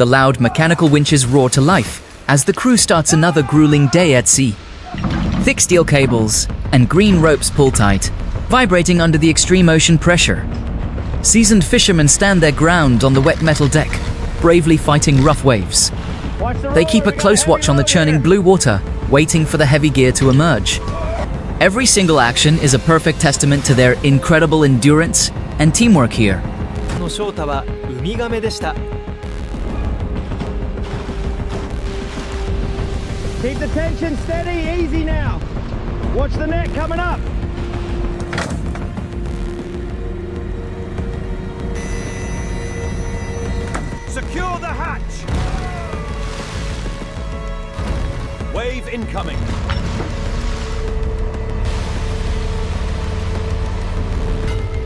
The loud mechanical winches roar to life as the crew starts another grueling day at sea. Thick steel cables and green ropes pull tight, vibrating under the extreme ocean pressure. Seasoned fishermen stand their ground on the wet metal deck, bravely fighting rough waves. They keep a close watch on the churning blue water, waiting for the heavy gear to emerge. Every single action is a perfect testament to their incredible endurance and teamwork here. Keep the tension steady, easy now. Watch the net coming up. Secure the hatch. Wave incoming.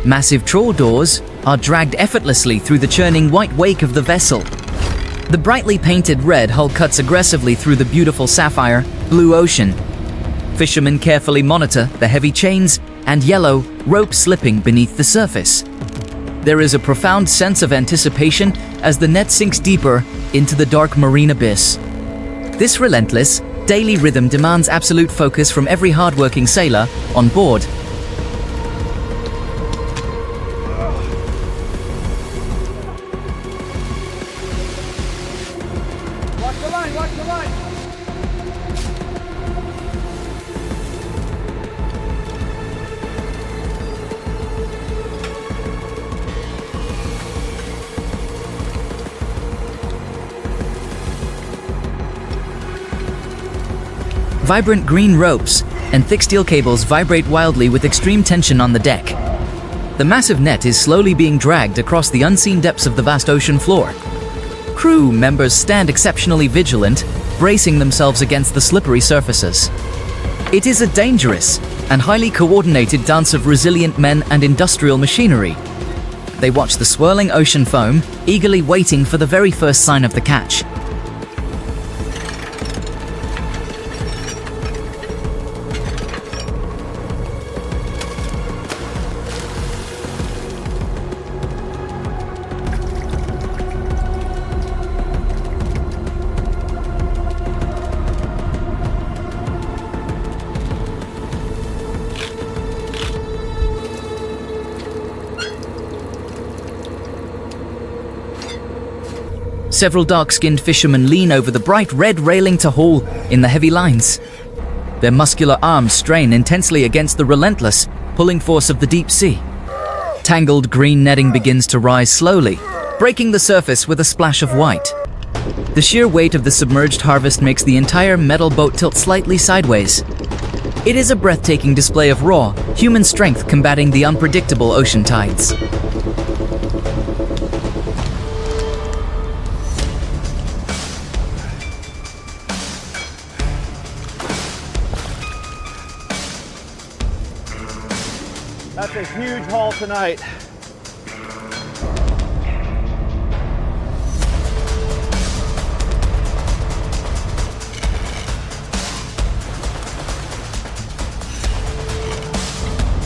Massive trawl doors are dragged effortlessly through the churning white wake of the vessel. The brightly painted red hull cuts aggressively through the beautiful sapphire blue ocean. Fishermen carefully monitor the heavy chains and yellow rope slipping beneath the surface. There is a profound sense of anticipation as the net sinks deeper into the dark marine abyss. This relentless, daily rhythm demands absolute focus from every hardworking sailor on board. Watch the line. Vibrant green ropes and thick steel cables vibrate wildly with extreme tension on the deck. The massive net is slowly being dragged across the unseen depths of the vast ocean floor. Crew members stand exceptionally vigilant, bracing themselves against the slippery surfaces. It is a dangerous and highly coordinated dance of resilient men and industrial machinery. They watch the swirling ocean foam, eagerly waiting for the very first sign of the catch. Several dark-skinned fishermen lean over the bright red railing to haul in the heavy lines. Their muscular arms strain intensely against the relentless, pulling force of the deep sea. Tangled green netting begins to rise slowly, breaking the surface with a splash of white. The sheer weight of the submerged harvest makes the entire metal boat tilt slightly sideways. It is a breathtaking display of raw, human strength combating the unpredictable ocean tides. That's a huge haul tonight.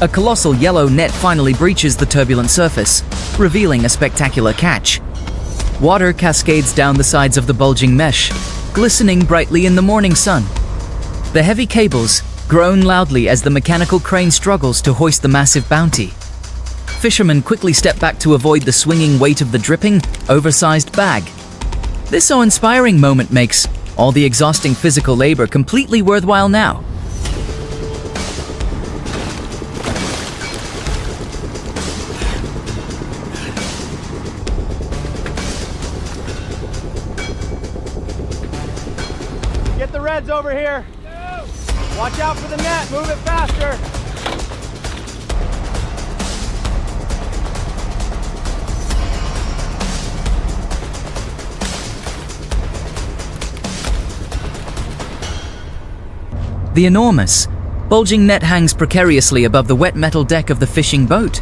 A colossal yellow net finally breaches the turbulent surface, revealing a spectacular catch. Water cascades down the sides of the bulging mesh, glistening brightly in the morning sun. The heavy cables groan loudly as the mechanical crane struggles to hoist the massive bounty. Fishermen quickly step back to avoid the swinging weight of the dripping, oversized bag. This awe-inspiring moment makes all the exhausting physical labor completely worthwhile now. Get the reds over here. Watch out for the net, move it faster. The enormous, bulging net hangs precariously above the wet metal deck of the fishing boat.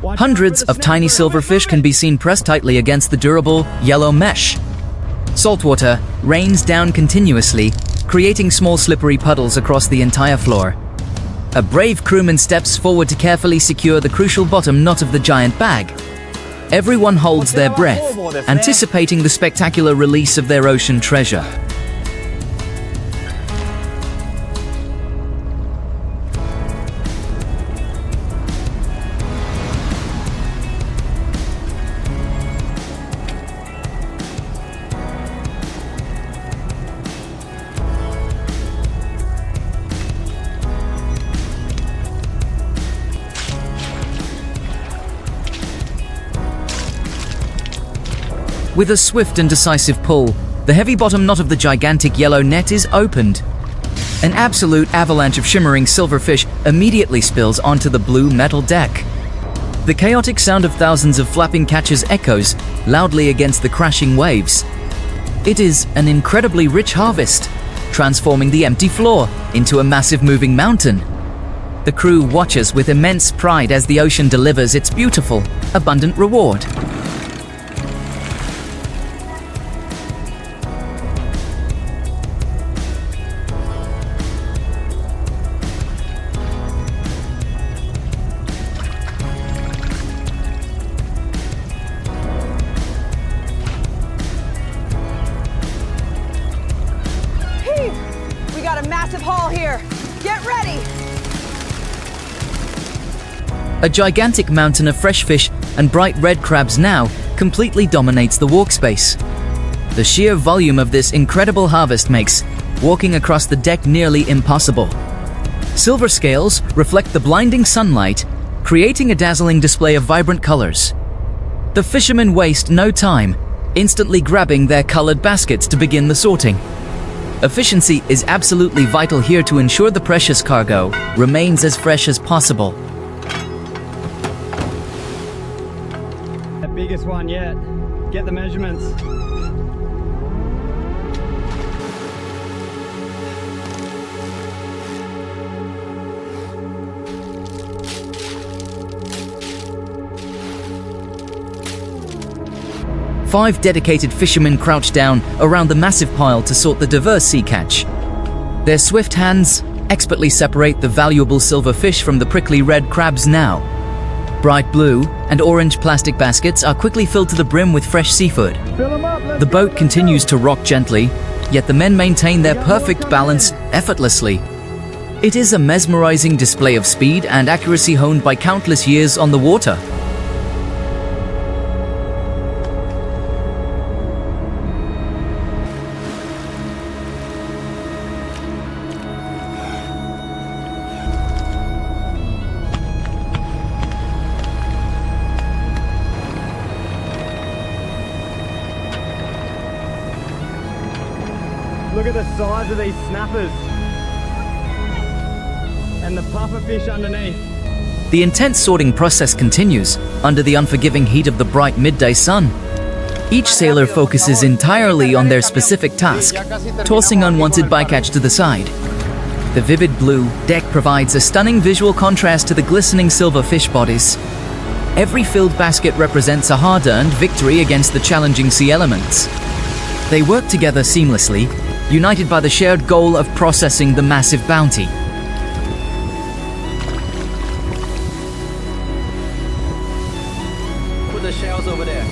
Hundreds of tiny silverfish can be seen pressed tightly against the durable, yellow mesh. Saltwater rains down continuously, creating small slippery puddles across the entire floor. A brave crewman steps forward to carefully secure the crucial bottom knot of the giant bag. Everyone holds their breath, anticipating the spectacular release of their ocean treasure. With a swift and decisive pull, the heavy bottom knot of the gigantic yellow net is opened. An absolute avalanche of shimmering silverfish immediately spills onto the blue metal deck. The chaotic sound of thousands of flapping catches echoes loudly against the crashing waves. It is an incredibly rich harvest, transforming the empty floor into a massive moving mountain. The crew watches with immense pride as the ocean delivers its beautiful, abundant reward. We got a massive haul here. Get ready! A gigantic mountain of fresh fish and bright red crabs now completely dominates the walkspace. The sheer volume of this incredible harvest makes walking across the deck nearly impossible. Silver scales reflect the blinding sunlight, creating a dazzling display of vibrant colors. The fishermen waste no time, instantly grabbing their colored baskets to begin the sorting. Efficiency is absolutely vital here to ensure the precious cargo remains as fresh as possible. The biggest one yet. Get the measurements. Five dedicated fishermen crouch down around the massive pile to sort the diverse sea catch. Their swift hands expertly separate the valuable silver fish from the prickly red crabs now. Bright blue and orange plastic baskets are quickly filled to the brim with fresh seafood. The boat continues to rock gently, yet the men maintain their perfect balance effortlessly. It is a mesmerizing display of speed and accuracy honed by countless years on the water. Look at the size of these snappers. And the puffer fish underneath. The intense sorting process continues under the unforgiving heat of the bright midday sun. Each sailor focuses entirely on their specific task, tossing unwanted bycatch to the side. The vivid blue deck provides a stunning visual contrast to the glistening silver fish bodies. Every filled basket represents a hard-earned victory against the challenging sea elements. They work together seamlessly, united by the shared goal of processing the massive bounty. Put the shells over there.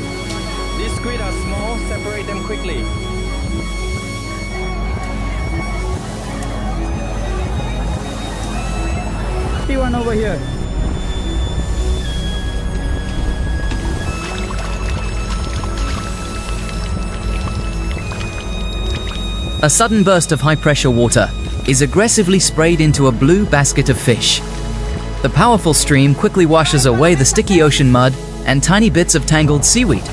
These squid are small, separate them quickly. See one over here. A sudden burst of high-pressure water is aggressively sprayed into a blue basket of fish. The powerful stream quickly washes away the sticky ocean mud and tiny bits of tangled seaweed.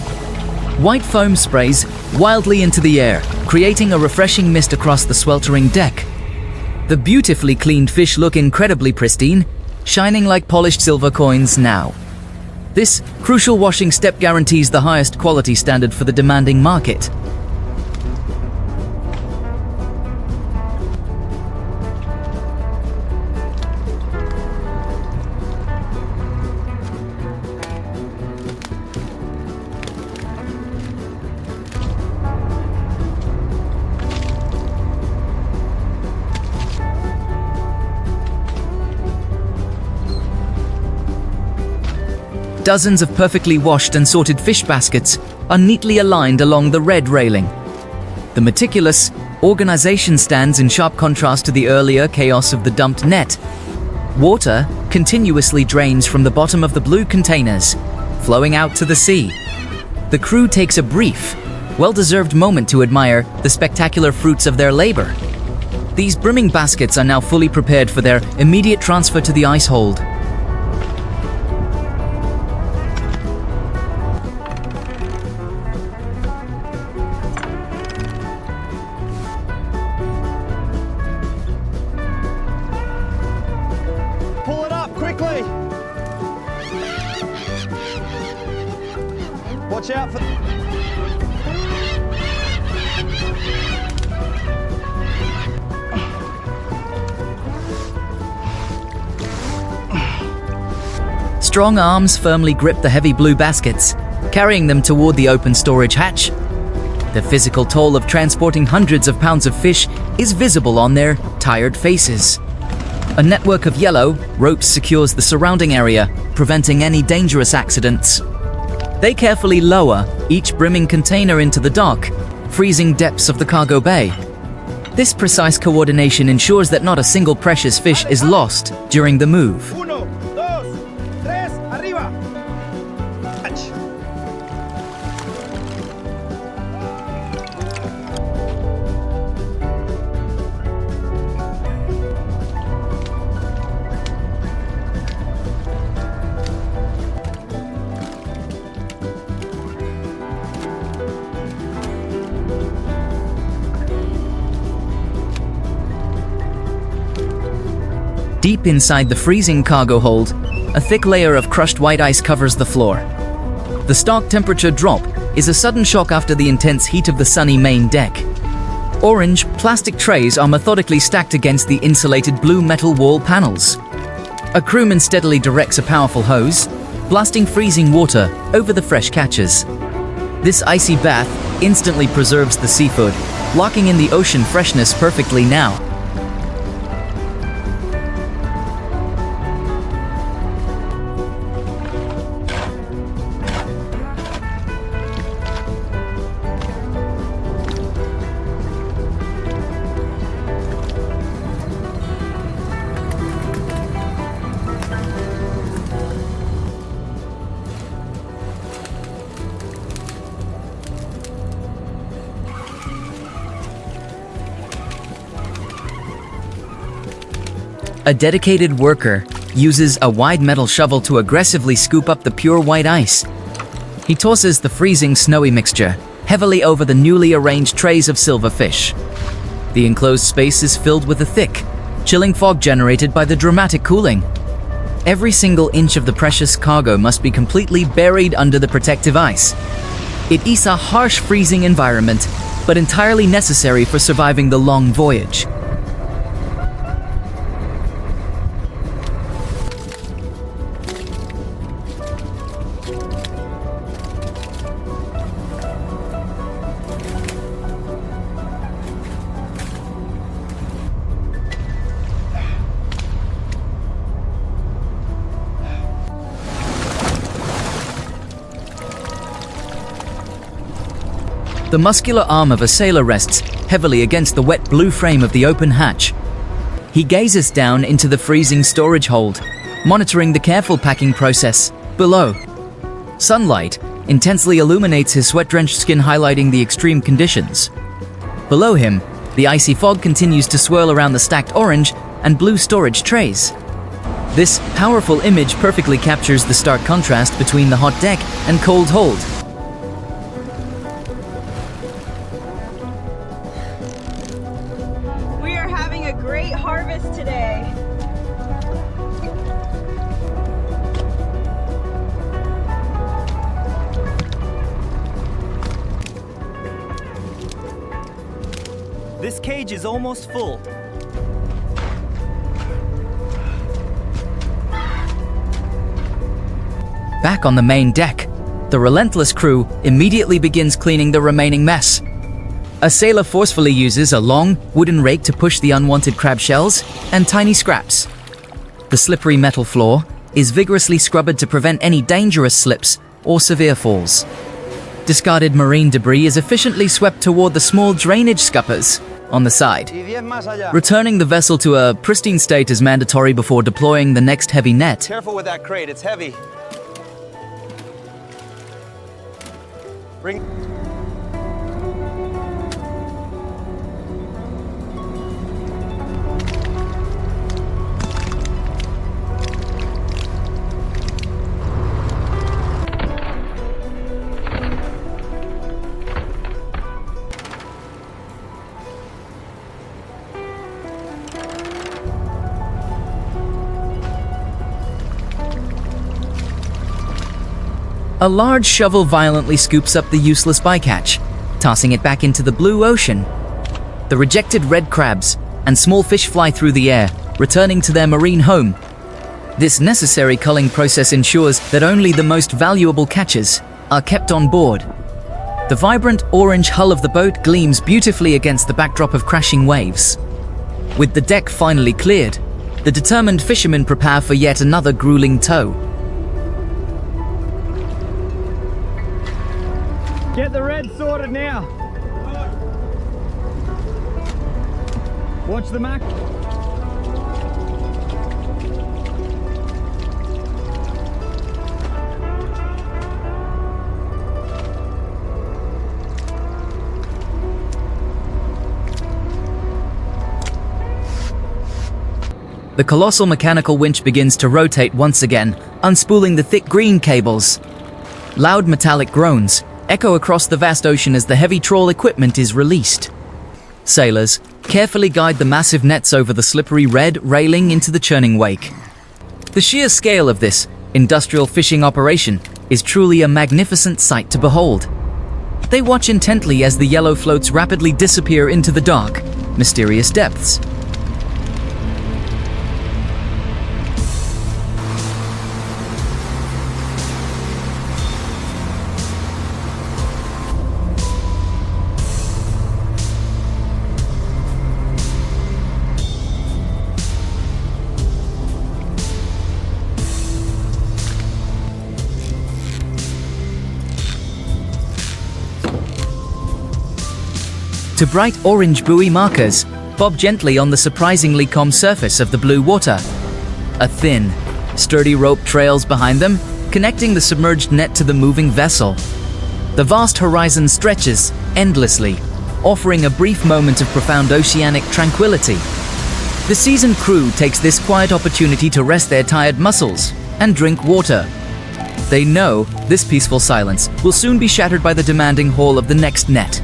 White foam sprays wildly into the air, creating a refreshing mist across the sweltering deck. The beautifully cleaned fish look incredibly pristine, shining like polished silver coins now. This crucial washing step guarantees the highest quality standard for the demanding market. Dozens of perfectly washed and sorted fish baskets are neatly aligned along the red railing. The meticulous organization stands in sharp contrast to the earlier chaos of the dumped net. Water continuously drains from the bottom of the blue containers, flowing out to the sea. The crew takes a brief, well-deserved moment to admire the spectacular fruits of their labor. These brimming baskets are now fully prepared for their immediate transfer to the ice hold. Pull it up quickly. Watch out for... Strong arms firmly grip the heavy blue baskets, carrying them toward the open storage hatch. The physical toll of transporting hundreds of pounds of fish is visible on their tired faces. A network of yellow ropes secures the surrounding area, preventing any dangerous accidents. They carefully lower each brimming container into the dark, freezing depths of the cargo bay. This precise coordination ensures that not a single precious fish is lost during the move. Uno, dos, tres, arriba. Catch. Deep inside the freezing cargo hold, a thick layer of crushed white ice covers the floor. The stark temperature drop is a sudden shock after the intense heat of the sunny main deck. Orange plastic trays are methodically stacked against the insulated blue metal wall panels. A crewman steadily directs a powerful hose, blasting freezing water over the fresh catches. This icy bath instantly preserves the seafood, locking in the ocean freshness perfectly now. A dedicated worker uses a wide metal shovel to aggressively scoop up the pure white ice. He tosses the freezing snowy mixture heavily over the newly arranged trays of silverfish. The enclosed space is filled with a thick, chilling fog generated by the dramatic cooling. Every single inch of the precious cargo must be completely buried under the protective ice. It is a harsh freezing environment, but entirely necessary for surviving the long voyage. The muscular arm of a sailor rests heavily against the wet blue frame of the open hatch. He gazes down into the freezing storage hold, monitoring the careful packing process below. Sunlight intensely illuminates his sweat-drenched skin, highlighting the extreme conditions. Below him, the icy fog continues to swirl around the stacked orange and blue storage trays. This powerful image perfectly captures the stark contrast between the hot deck and cold hold. We are having a great harvest today. This cage is almost full. Back on the main deck, the relentless crew immediately begins cleaning the remaining mess. A sailor forcefully uses a long wooden rake to push the unwanted crab shells and tiny scraps. The slippery metal floor is vigorously scrubbed to prevent any dangerous slips or severe falls. Discarded marine debris is efficiently swept toward the small drainage scuppers on the side. Y 10 más allá. Returning the vessel to a pristine state is mandatory before deploying the next heavy net. Careful with that crate, it's heavy. Bring. A large shovel violently scoops up the useless bycatch, tossing it back into the blue ocean. The rejected red crabs and small fish fly through the air, returning to their marine home. This necessary culling process ensures that only the most valuable catches are kept on board. The vibrant orange hull of the boat gleams beautifully against the backdrop of crashing waves. With the deck finally cleared, the determined fishermen prepare for yet another grueling tow. Get the red sorted now. Watch the Mac. The colossal mechanical winch begins to rotate once again, unspooling the thick green cables. Loud metallic groans echo across the vast ocean as the heavy trawl equipment is released. Sailors carefully guide the massive nets over the slippery red railing into the churning wake. The sheer scale of this industrial fishing operation is truly a magnificent sight to behold. They watch intently as the yellow floats rapidly disappear into the dark, mysterious depths. To bright orange buoy markers bob gently on the surprisingly calm surface of the blue water. A thin, sturdy rope trails behind them, connecting the submerged net to the moving vessel. The vast horizon stretches endlessly, offering a brief moment of profound oceanic tranquility. The seasoned crew takes this quiet opportunity to rest their tired muscles and drink water. They know this peaceful silence will soon be shattered by the demanding haul of the next net.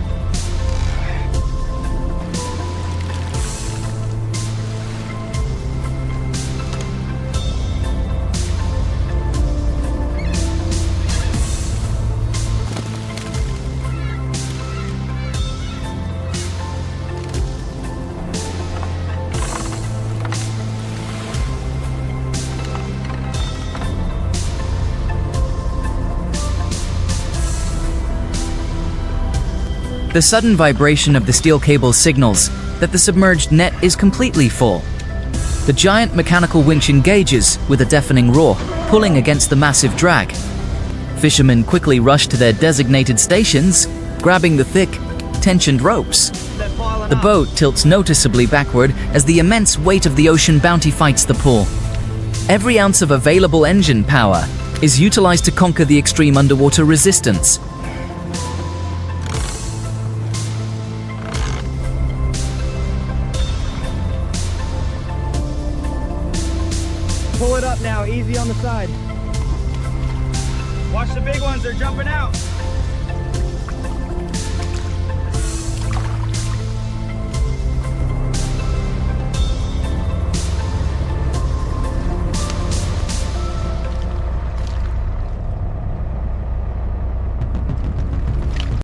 The sudden vibration of the steel cable signals that the submerged net is completely full. The giant mechanical winch engages with a deafening roar, pulling against the massive drag. Fishermen quickly rush to their designated stations, grabbing the thick, tensioned ropes. The boat tilts noticeably backward as the immense weight of the ocean bounty fights the pull. Every ounce of available engine power is utilized to conquer the extreme underwater resistance. Pull it up now, easy on the side. Watch the big ones, they're jumping out.